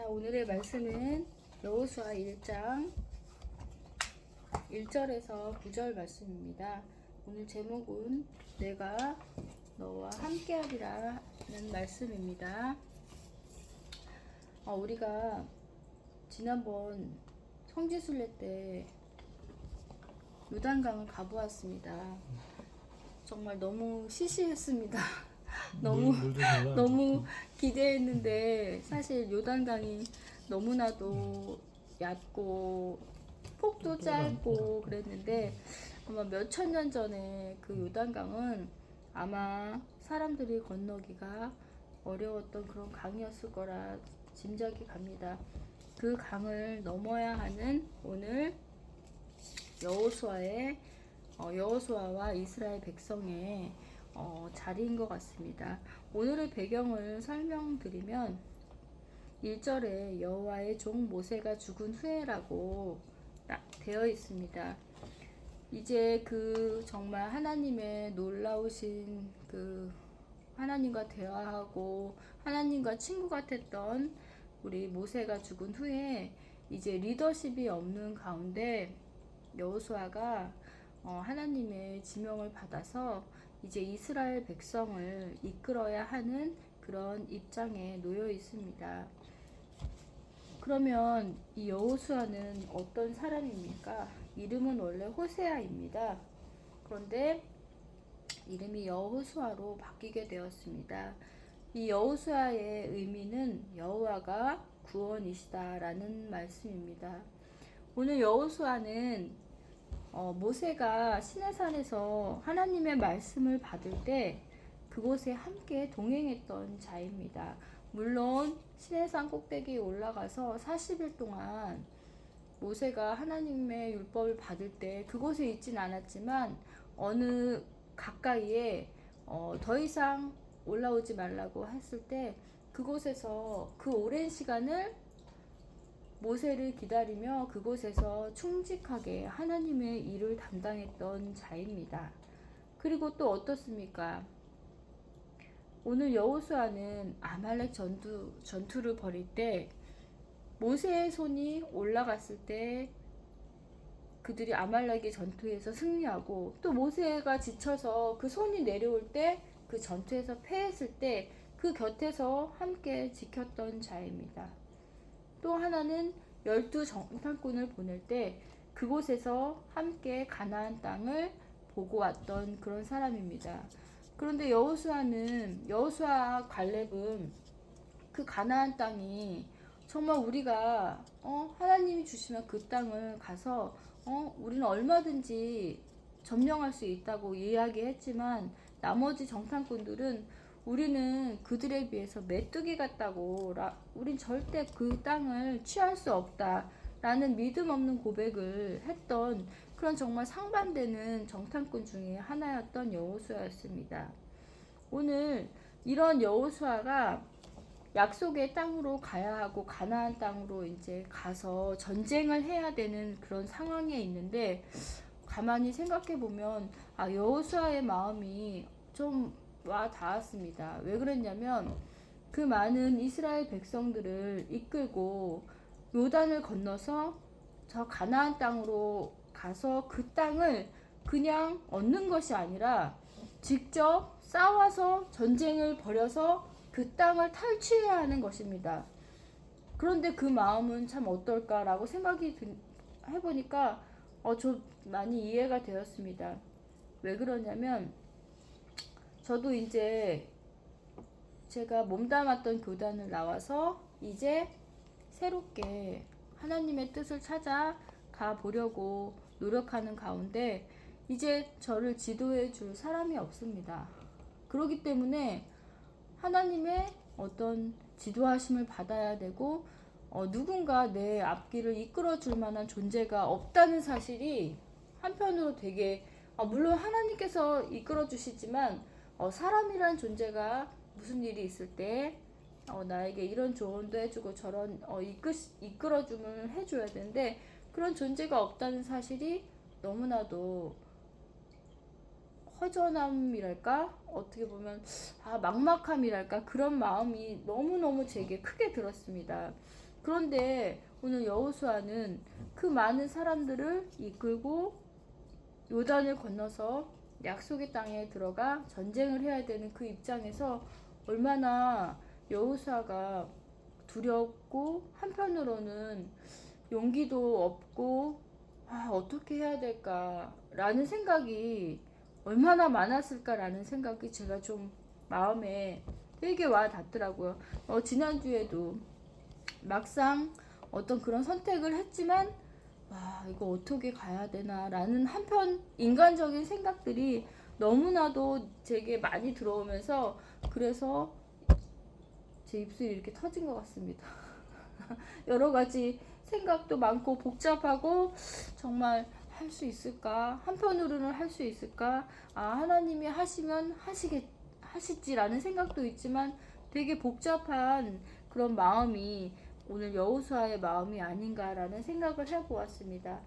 자, 오늘의 말씀은 여호수아 1장 1절에서 9절 말씀입니다. 오늘 제목은 내가 너와 함께하리라 는 말씀입니다. 우리가 지난번 성지순례 때 요단강을 가보았습니다. 정말 너무 시시했습니다. 너무 기대했는데 사실 요단강이 너무나도 얕고 폭도 짧고 그랬는데 아마 몇천 년 전에 그 요단강은 아마 사람들이 건너기가 어려웠던 그런 강이었을 거라 짐작이 갑니다. 그 강을 넘어야 하는 오늘 여호수아와 이스라엘 백성의 자리인 것 같습니다. 오늘의 배경을 설명드리면 1절에 여호와의 종 모세가 죽은 후에라고 되어 있습니다. 이제 정말 하나님의 놀라우신 하나님과 대화하고 하나님과 친구 같았던 우리 모세가 죽은 후에 이제 리더십이 없는 가운데 여호수아가 하나님의 지명을 받아서 이제 이스라엘 백성을 이끌어야 하는 그런 입장에 놓여 있습니다. 그러면 이 여호수아는 어떤 사람입니까? 이름은 원래 호세아입니다. 그런데 이름이 여호수아로 바뀌게 되었습니다. 이 여호수아의 의미는 여호와가 구원이시다라는 말씀입니다. 오늘 여호수아는 모세가 시내산에서 하나님의 말씀을 받을 때 그곳에 함께 동행했던 자입니다. 물론 시내산 꼭대기에 올라가서 40일 동안 모세가 하나님의 율법을 받을 때 그곳에 있진 않았지만 어느 가까이에 더 이상 올라오지 말라고 했을 때 그곳에서 그 오랜 시간을 모세를 기다리며 그곳에서 충직하게 하나님의 일을 담당했던 자입니다. 그리고 또 어떻습니까? 오늘 여호수아는 아말렉 전투를 벌일 때 모세의 손이 올라갔을 때 그들이 아말렉의 전투에서 승리하고 또 모세가 지쳐서 그 손이 내려올 때 그 전투에서 패했을 때 그 곁에서 함께 지켰던 자입니다. 또 하나는 12 정탐꾼을 보낼 때 그곳에서 함께 가나안 땅을 보고 왔던 그런 사람입니다. 그런데 여호수아와 갈렙은 그 가나안 땅이 정말 우리가 하나님이 주시면 그 땅을 가서 우리는 얼마든지 점령할 수 있다고 이야기했지만 나머지 정탐꾼들은 우리는 그들에 비해서 메뚜기 같다고 우린 절대 그 땅을 취할 수 없다 라는 믿음 없는 고백을 했던 그런 정말 상반되는 정탐꾼 중에 하나였던 여호수아였습니다. 오늘 이런 여호수아가 약속의 땅으로 가야 하고 가나안 땅으로 이제 가서 전쟁을 해야 되는 그런 상황에 있는데 가만히 생각해 보면 여호수아의 마음이 좀 와 닿았습니다. 왜 그랬냐면 그 많은 이스라엘 백성들을 이끌고 요단을 건너서 저 가나안 땅으로 가서 그 땅을 그냥 얻는 것이 아니라 직접 싸워서 전쟁을 벌여서 그 땅을 탈취해야 하는 것입니다. 그런데 그 마음은 참 어떨까라고 해보니까 저 많이 이해가 되었습니다. 왜 그러냐면 저도 이제 제가 몸담았던 교단을 나와서 이제 새롭게 하나님의 뜻을 찾아가 보려고 노력하는 가운데 이제 저를 지도해 줄 사람이 없습니다. 그렇기 때문에 하나님의 어떤 지도하심을 받아야 되고 누군가 내 앞길을 이끌어 줄 만한 존재가 없다는 사실이 한편으로 되게 물론 하나님께서 이끌어 주시지만 사람이란 존재가 무슨 일이 있을 때 나에게 이런 조언도 해주고 저런 이끌어줌을 해줘야 되는데 그런 존재가 없다는 사실이 너무나도 허전함이랄까 어떻게 보면 막막함이랄까 그런 마음이 너무너무 제게 크게 들었습니다. 그런데 오늘 여호수아는 그 많은 사람들을 이끌고 요단을 건너서 약속의 땅에 들어가 전쟁을 해야 되는 그 입장에서 얼마나 여호수아가 두렵고 한편으로는 용기도 없고 어떻게 해야 될까라는 생각이 얼마나 많았을까라는 생각이 제가 좀 마음에 되게 와 닿더라고요. 지난주에도 막상 어떤 그런 선택을 했지만 이거 어떻게 가야 되나 라는 한편 인간적인 생각들이 너무나도 제게 많이 들어오면서 그래서 제 입술이 이렇게 터진 것 같습니다. 여러 가지 생각도 많고 복잡하고 정말 할 수 있을까? 한편으로는 할 수 있을까? 하나님이 하시면 하시지라는 생각도 있지만 되게 복잡한 그런 마음이 오늘 여호수아의 마음이 아닌가라는 생각을 해보았습니다.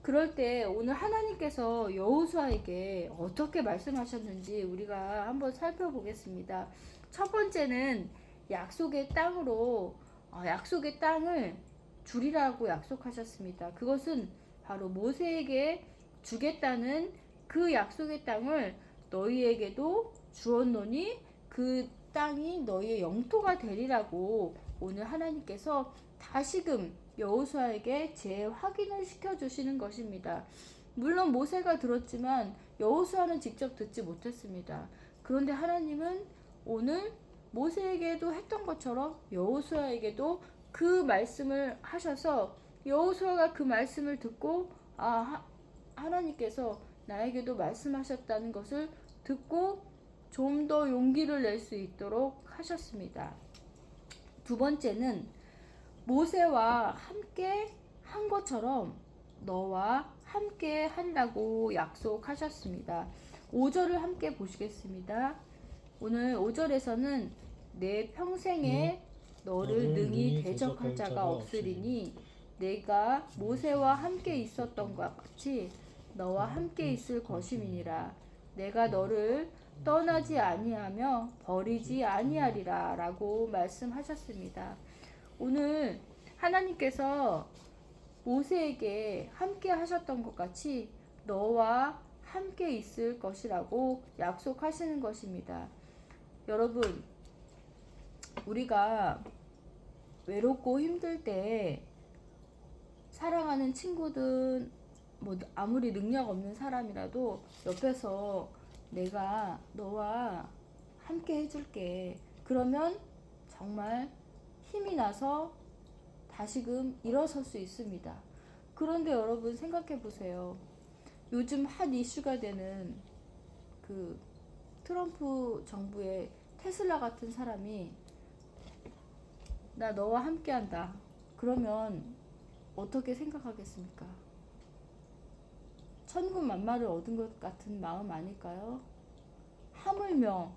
그럴 때 오늘 하나님께서 여호수아에게 어떻게 말씀하셨는지 우리가 한번 살펴보겠습니다. 첫 번째는 약속의 땅을 주리라고 약속하셨습니다. 그것은 바로 모세에게 주겠다는 그 약속의 땅을 너희에게도 주었노니 그 땅이 너희의 영토가 되리라고 오늘 하나님께서 다시금 여호수아에게 재확인을 시켜주시는 것입니다. 물론 모세가 들었지만 여호수아는 직접 듣지 못했습니다. 그런데 하나님은 오늘 모세에게도 했던 것처럼 여호수아에게도 그 말씀을 하셔서 여호수아가 그 말씀을 듣고 하나님께서 나에게도 말씀하셨다는 것을 듣고 좀 더 용기를 낼 수 있도록 하셨습니다. 두 번째는 모세와 함께 한 것처럼 너와 함께 한다고 약속하셨습니다. 5절을 함께 보시겠습니다. 오늘 5절에서는 내 평생에 너를 능히 대적할 자가 없으리니 내가 모세와 함께 있었던 것 같이 너와 함께 있을 것임이니라. 내가 너를 떠나지 아니하며 버리지 아니하리라 라고 말씀하셨습니다. 오늘 하나님께서 모세에게 함께 하셨던 것 같이 너와 함께 있을 것이라고 약속하시는 것입니다. 여러분, 우리가 외롭고 힘들 때 사랑하는 친구든 아무리 능력 없는 사람이라도 옆에서 내가 너와 함께 해줄게. 그러면 정말 힘이 나서 다시금 일어설 수 있습니다. 그런데 여러분 생각해 보세요. 요즘 핫 이슈가 되는 그 트럼프 정부의 테슬라 같은 사람이 나 너와 함께 한다. 그러면 어떻게 생각하겠습니까? 천군 만마를 얻은 것 같은 마음 아닐까요? 하물며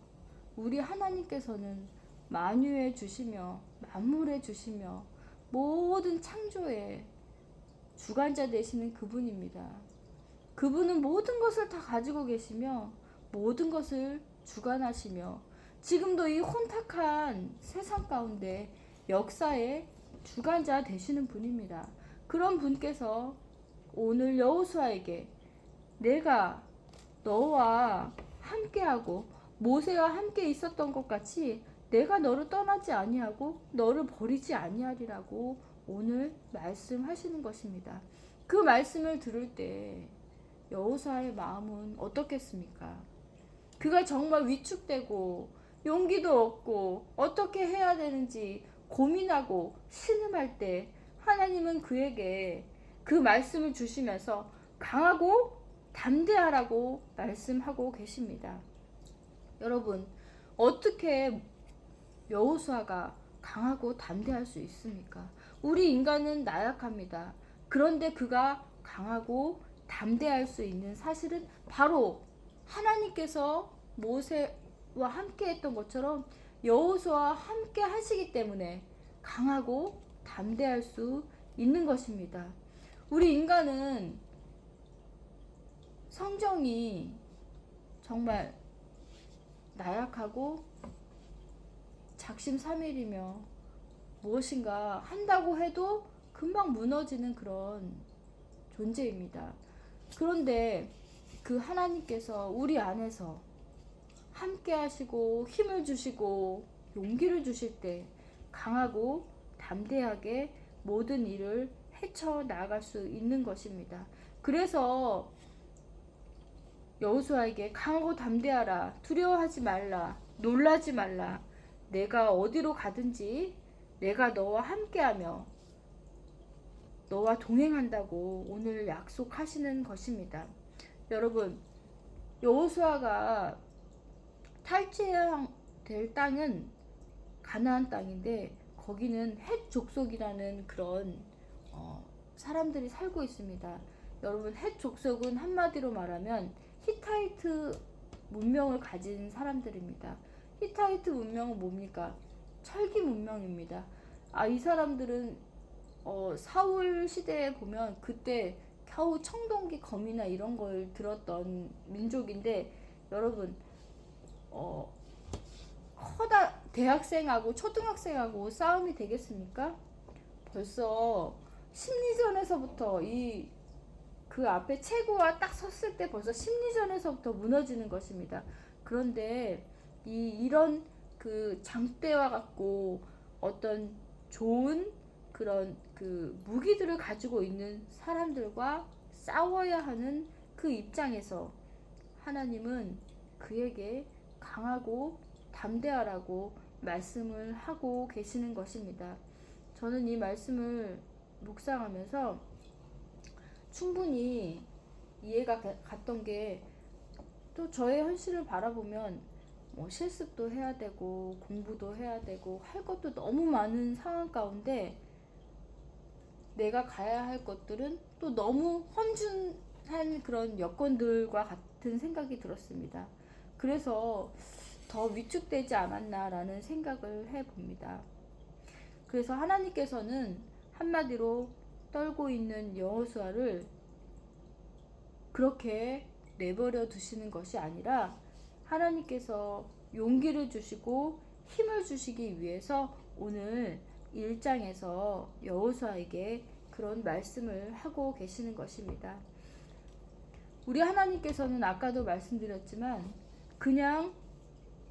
우리 하나님께서는 만유해 주시며 만물해 주시며 모든 창조의 주관자 되시는 그분입니다. 그분은 모든 것을 다 가지고 계시며 모든 것을 주관하시며 지금도 이 혼탁한 세상 가운데 역사의 주관자 되시는 분입니다. 그런 분께서 오늘 여호수아에게 내가 너와 함께하고 모세와 함께 있었던 것 같이 내가 너를 떠나지 아니하고 너를 버리지 아니하리라고 오늘 말씀하시는 것입니다. 그 말씀을 들을 때 여호수아의 마음은 어떻겠습니까? 그가 정말 위축되고 용기도 없고 어떻게 해야 되는지 고민하고 신음할 때 하나님은 그에게 그 말씀을 주시면서 강하고 담대하라고 말씀하고 계십니다. 여러분, 어떻게 여호수아가 강하고 담대할 수 있습니까? 우리 인간은 나약합니다. 그런데 그가 강하고 담대할 수 있는 사실은 바로 하나님께서 모세와 함께 했던 것처럼 여호수아와 함께 하시기 때문에 강하고 담대할 수 있는 것입니다. 우리 인간은 성정이 정말 나약하고 작심삼일이며 무엇인가 한다고 해도 금방 무너지는 그런 존재입니다. 그런데 그 하나님께서 우리 안에서 함께 하시고 힘을 주시고 용기를 주실 때 강하고 담대하게 모든 일을 헤쳐나갈 수 있는 것입니다. 그래서 여호수아에게 강하고 담대하라, 두려워하지 말라, 놀라지 말라, 내가 어디로 가든지 내가 너와 함께하며 너와 동행한다고 오늘 약속하시는 것입니다. 여러분, 여호수아가 탈취해야 될 땅은 가나안 땅인데 거기는 헷 족속이라는 그런 사람들이 살고 있습니다. 여러분, 헷 족속은 한마디로 말하면 히타이트 문명을 가진 사람들입니다. 히타이트 문명은 뭡니까? 철기 문명입니다. 이 사람들은 사울 시대에 보면 그때 겨우 청동기 검이나 이런 걸 들었던 민족인데, 여러분, 대학생하고 초등학생하고 싸움이 되겠습니까? 벌써 심리전에서부터 그 앞에 체구와 딱 섰을 때 벌써 심리전에서부터 무너지는 것입니다. 그런데 이런 그 장대와 같고 어떤 좋은 그런 그 무기들을 가지고 있는 사람들과 싸워야 하는 그 입장에서 하나님은 그에게 강하고 담대하라고 말씀을 하고 계시는 것입니다. 저는 이 말씀을 묵상하면서 충분히 이해가 갔던 게, 또 저의 현실을 바라보면 실습도 해야 되고 공부도 해야 되고 할 것도 너무 많은 상황 가운데 내가 가야 할 것들은 또 너무 험준한 그런 여건들과 같은 생각이 들었습니다. 그래서 더 위축되지 않았나라는 생각을 해봅니다. 그래서 하나님께서는 한마디로 떨고 있는 여호수아를 그렇게 내버려 두시는 것이 아니라 하나님께서 용기를 주시고 힘을 주시기 위해서 오늘 1장에서 여호수아에게 그런 말씀을 하고 계시는 것입니다. 우리 하나님께서는 아까도 말씀드렸지만 그냥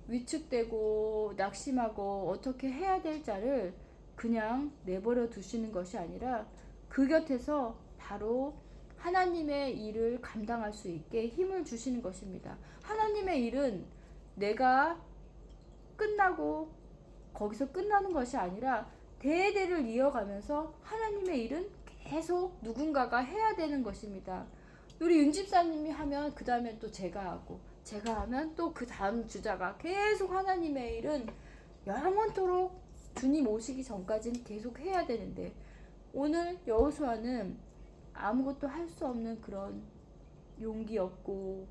위축되고 낙심하고 어떻게 해야 될 자를 그냥 내버려 두시는 것이 아니라 그 곁에서 바로 하나님의 일을 감당할 수 있게 힘을 주시는 것입니다. 하나님의 일은 내가 끝나고 거기서 끝나는 것이 아니라 대대를 이어가면서 하나님의 일은 계속 누군가가 해야 되는 것입니다. 우리 윤집사님이 하면 그 다음엔 또 제가 하고, 제가 하면 또 그 다음 주자가 계속 하나님의 일은 영원토록 주님 오시기 전까지는 계속 해야 되는데, 오늘 여호수아는 아무것도 할 수 없는 그런 용기 없고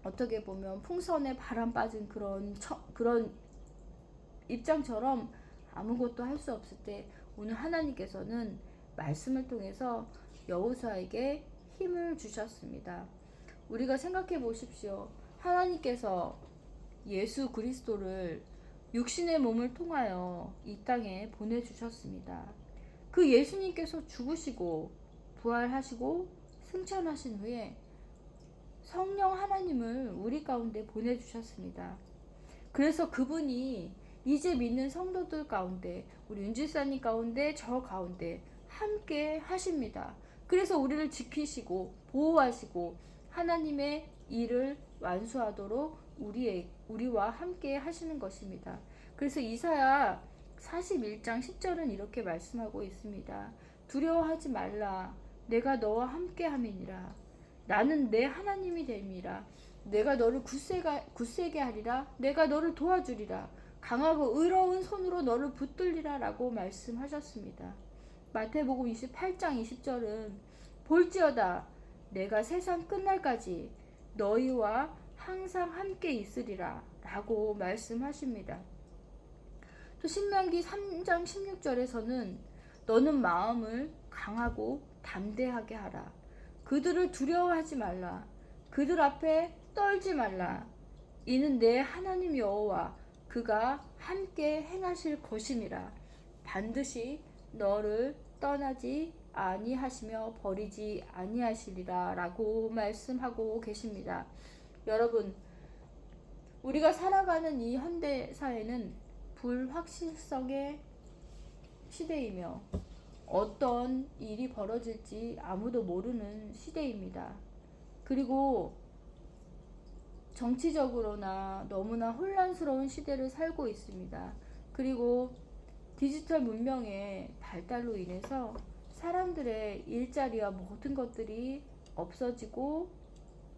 어떻게 보면 풍선에 바람 빠진 그런 입장처럼 아무것도 할 수 없을 때 오늘 하나님께서는 말씀을 통해서 여호수아에게 힘을 주셨습니다. 우리가 생각해 보십시오. 하나님께서 예수 그리스도를 육신의 몸을 통하여 이 땅에 보내주셨습니다. 그 예수님께서 죽으시고 부활하시고 승천하신 후에 성령 하나님을 우리 가운데 보내주셨습니다. 그래서 그분이 이제 믿는 성도들 가운데, 우리 윤지사님 가운데, 저 가운데 함께 하십니다. 그래서 우리를 지키시고 보호하시고 하나님의 일을 완수하도록 우리와 함께 하시는 것입니다. 그래서 이사야 41장 10절은 이렇게 말씀하고 있습니다. 두려워하지 말라. 내가 너와 함께 함이니라. 나는 내 하나님이 됨이라. 내가 너를 굳세게 하리라. 내가 너를 도와주리라. 강하고 의로운 손으로 너를 붙들리라 라고 말씀하셨습니다. 마태복음 28장 20절은 볼지어다 내가 세상 끝날까지 너희와 항상 함께 있으리라 라고 말씀하십니다. 또 신명기 3장 16절에서는 너는 마음을 강하고 담대하게 하라. 그들을 두려워하지 말라. 그들 앞에 떨지 말라. 이는 내 하나님 여호와 그가 함께 행하실 것임이라. 반드시 너를 떠나지 아니하시며 버리지 아니하시리라 라고 말씀하고 계십니다. 여러분, 우리가 살아가는 이 현대 사회는 불확실성의 시대이며 어떤 일이 벌어질지 아무도 모르는 시대입니다. 그리고 정치적으로나 너무나 혼란스러운 시대를 살고 있습니다. 그리고 디지털 문명의 발달로 인해서 사람들의 일자리와 모든 것들이 없어지고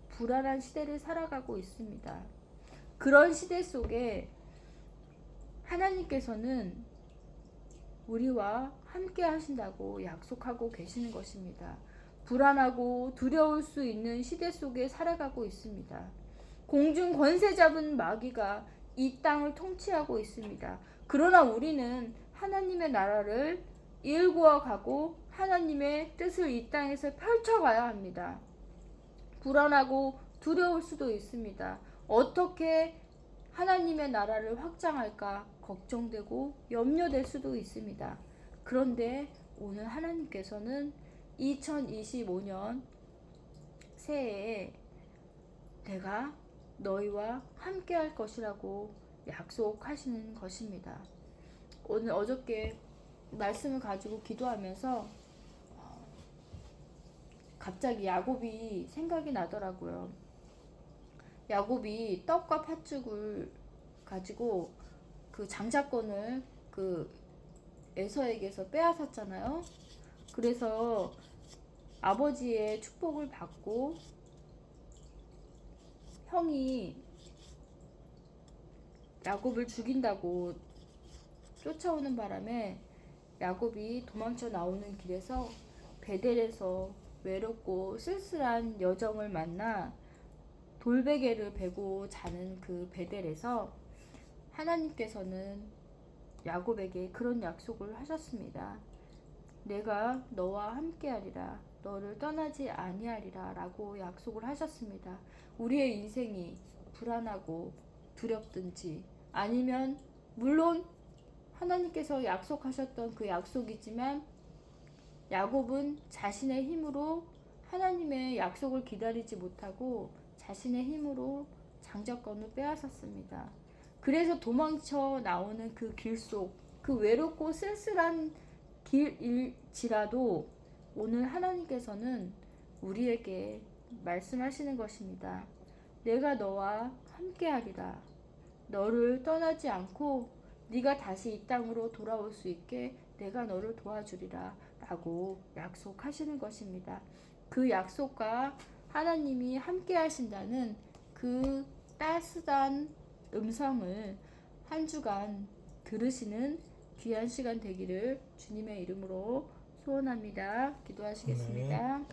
불안한 시대를 살아가고 있습니다. 그런 시대 속에 하나님께서는 우리와 함께 하신다고 약속하고 계시는 것입니다. 불안하고 두려울 수 있는 시대 속에 살아가고 있습니다. 공중 권세 잡은 마귀가 이 땅을 통치하고 있습니다. 그러나 우리는 하나님의 나라를 일구어 가고 하나님의 뜻을 이 땅에서 펼쳐가야 합니다. 불안하고 두려울 수도 있습니다. 어떻게 하나님의 나라를 확장할까 걱정되고 염려될 수도 있습니다. 그런데 오늘 하나님께서는 2025년 새해에 내가 너희와 함께 할 것이라고 약속하시는 것입니다. 오늘 어저께 말씀을 가지고 기도하면서 갑자기 야곱이 생각이 나더라고요. 야곱이 떡과 팥죽을 가지고 그 장자권을 그 에서에게서 빼앗았잖아요. 그래서 아버지의 축복을 받고 형이 야곱을 죽인다고 쫓아오는 바람에 야곱이 도망쳐 나오는 길에서 베델에서 외롭고 쓸쓸한 여정을 만나 돌베개를 베고 자는 그 베델에서 하나님께서는 야곱에게 그런 약속을 하셨습니다. 내가 너와 함께하리라, 너를 떠나지 아니하리라 라고 약속을 하셨습니다. 우리의 인생이 불안하고 두렵든지 아니면 물론 하나님께서 약속하셨던 그 약속이지만 야곱은 자신의 힘으로 하나님의 약속을 기다리지 못하고 자신의 힘으로 장자권을 빼앗았습니다. 그래서 도망쳐 나오는 그 길 속, 그 외롭고 쓸쓸한 길일지라도 오늘 하나님께서는 우리에게 말씀하시는 것입니다. 내가 너와 함께하리라. 너를 떠나지 않고 네가 다시 이 땅으로 돌아올 수 있게 내가 너를 도와주리라 라고 약속하시는 것입니다. 그 약속과 하나님이 함께 하신다는 그 따스한 음성을 한 주간 들으시는 귀한 시간 되기를 주님의 이름으로 소원합니다. 기도하시겠습니다.